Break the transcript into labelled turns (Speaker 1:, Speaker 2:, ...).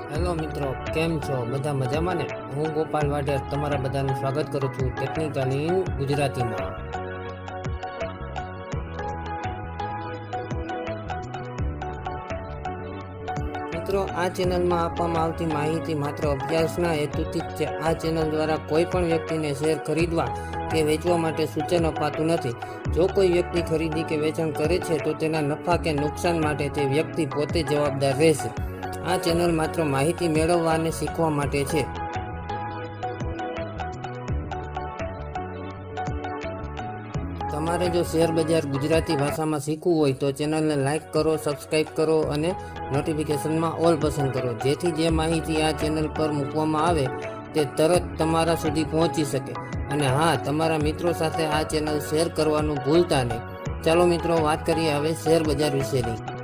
Speaker 1: Hello મિત્રો, કેમ છો? બધા મજામાં ને? હું ગોપાલ વાઢેર તમારા બધાનું સ્વાગત કરું છું ટેકનિકલ ઇન ગુજરાતીમાં. મિત્રો, આ ચેનલમાં આપવામાં આવતી માહિતી માત્ર અભ્યાસના હેતુથી જ છે. આ ચેનલ દ્વારા કોઈ પણ વ્યક્તિને શેર ખરીદવા કે વેચવા માટે સૂચન અપાતું નથી. જો કોઈ વ્યક્તિ ખરીદી કે વેચાણ કરે છે તો તેના નફા કે નુકસાન માટે તે વ્યક્તિ પોતે જવાબદાર રહેશે. આ ચેનલ માત્ર માહિતી મેળવવા અને શીખવા માટે છે. તમારે જો શેર બજાર ગુજરાતી ભાષામાં શીખવું હોય તો ચેનલને લાઇક કરો, સબસ્ક્રાઈબ કરો અને નોટિફિકેશનમાં ઓલ પસંદ કરો, જેથી જે માહિતી આ ચેનલ પર મૂકવામાં આવે તે તરત તમારા સુધી પહોંચી શકે. અને હા, તમારા મિત્રો સાથે આ ચેનલ શેર કરવાનું ભૂલતા નહીં. ચાલો મિત્રો, વાત કરીએ હવે શેર બજાર વિશેની.